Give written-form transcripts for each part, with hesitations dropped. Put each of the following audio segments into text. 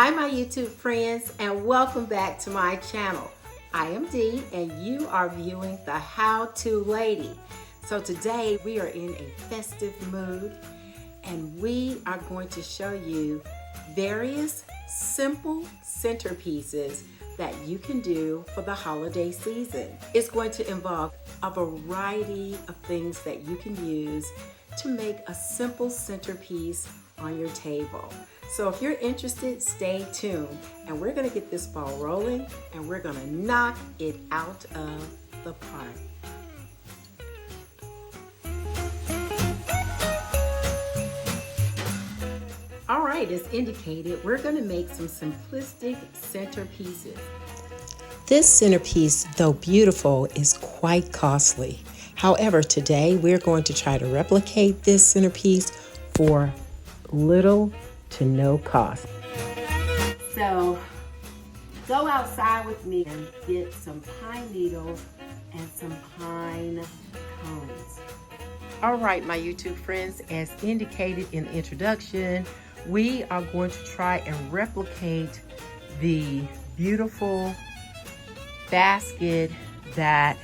Hi my YouTube friends and welcome back to my channel. I am Dee and you are viewing the How To Lady. So today we are in a festive mood and we are going to show you various simple centerpieces that you can do for the holiday season. It's going to involve a variety of things that you can use to make a simple centerpiece on your table. So if you're interested, stay tuned and we're gonna get this ball rolling and we're gonna knock it out of the park. All right, as indicated, we're gonna make some simplistic centerpieces. This centerpiece, though beautiful, is quite costly. However, today we're going to try to replicate this centerpiece for little to no cost. So go outside with me and get some pine needles and some pine cones. All right, my YouTube friends, as indicated in the introduction, we are going to try and replicate the beautiful basket that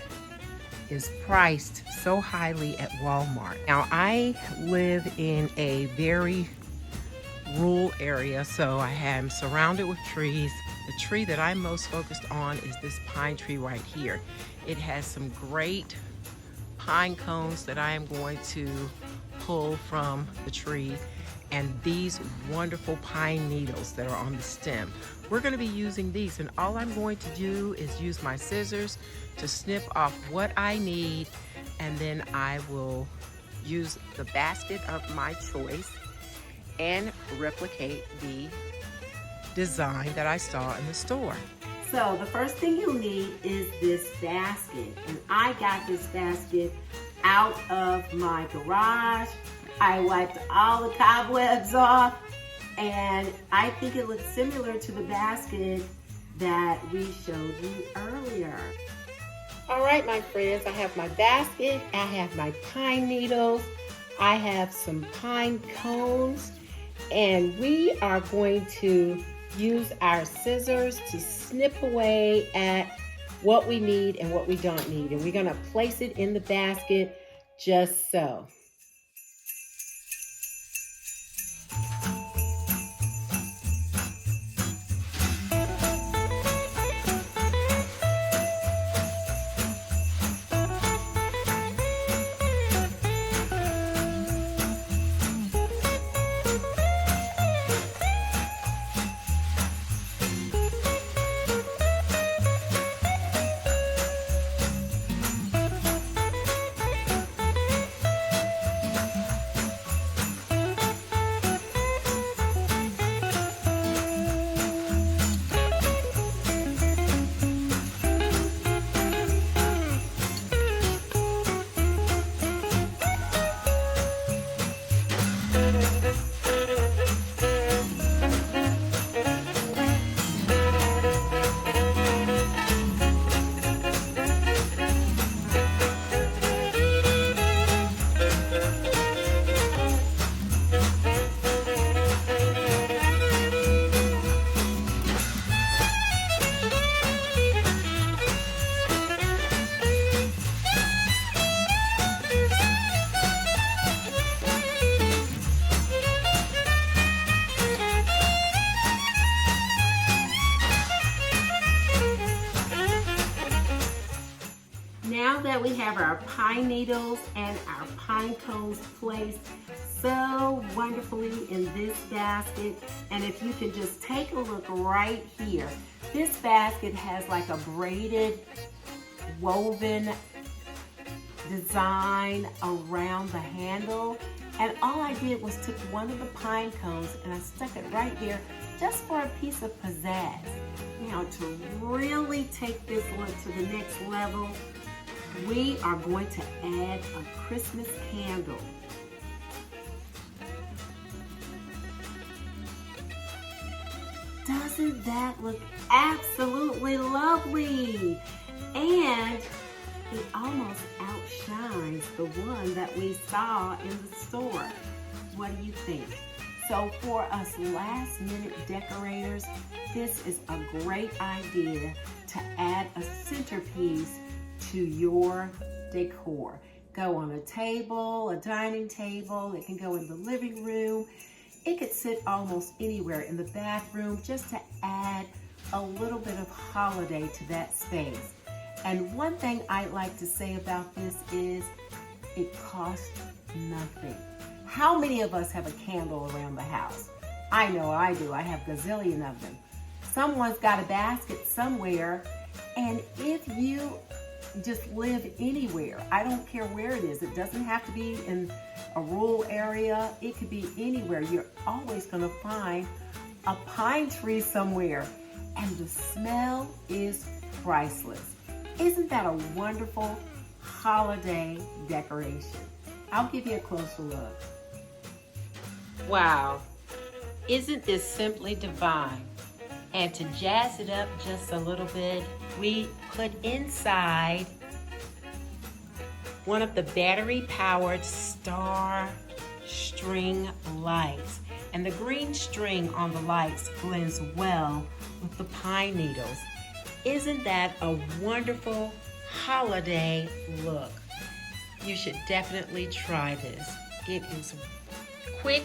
is priced so highly at Walmart. Now, I live in a very rural area, so I am surrounded with trees. The tree that I'm most focused on is this pine tree right here. It has some great pine cones that I am going to pull from the tree and these wonderful pine needles that are on the stem. We're going to be using these, and all I'm going to do is use my scissors to snip off what I need, and then I will use the basket of my choice and replicate the design that I saw in the store. So the first thing you'll need is this basket, and I got this basket out of my garage. I wiped all the cobwebs off, and I think it looks similar to the basket that we showed you earlier. All right, my friends, I have my basket, I have my pine needles, I have some pine cones, and we are going to use our scissors to snip away at what we need and what we don't need. And we're going to place it in the basket just so. Now that we have our pine needles and our pine cones placed so wonderfully in this basket, and if you can just take a look right here, this basket has like a braided woven design around the handle, and all I did was took one of the pine cones and I stuck it right here just for a piece of pizzazz. Now, to really take this look to the next level, we are going to add a Christmas candle. Doesn't that look absolutely lovely? And it almost outshines the one that we saw in the store. What do you think? So for us last minute decorators, this is a great idea to add a centerpiece to your decor. Go on a table, a dining table, it can go in the living room. It could sit almost anywhere in the bathroom just to add a little bit of holiday to that space. And one thing I like to say about this is it costs nothing. How many of us have a candle around the house? I know I do. I have a gazillion of them. Someone's got a basket somewhere, and if you just live anywhere, I don't care where it is. It doesn't have to be in a rural area. It could be anywhere. You're always going to find a pine tree somewhere, and the smell is priceless. Isn't that a wonderful holiday decoration? I'll give you a closer look. Wow, isn't this simply divine? And to jazz it up just a little bit, we put inside one of the battery-powered star string lights. And the green string on the lights blends well with the pine needles. Isn't that a wonderful holiday look? You should definitely try this. It is quick,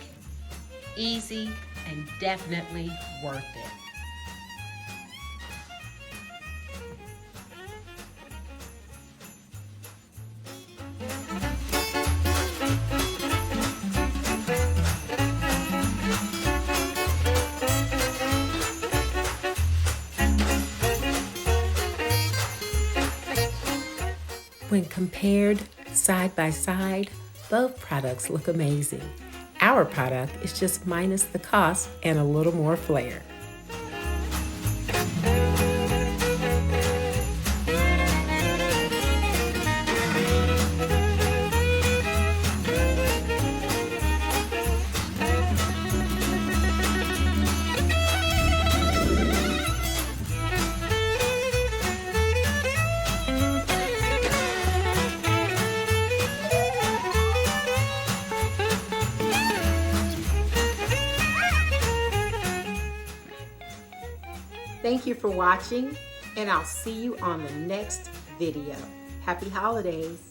easy, and definitely worth it. When compared side by side, both products look amazing. Our product is just minus the cost and a little more flair. Thank you for watching, and I'll see you on the next video. Happy holidays.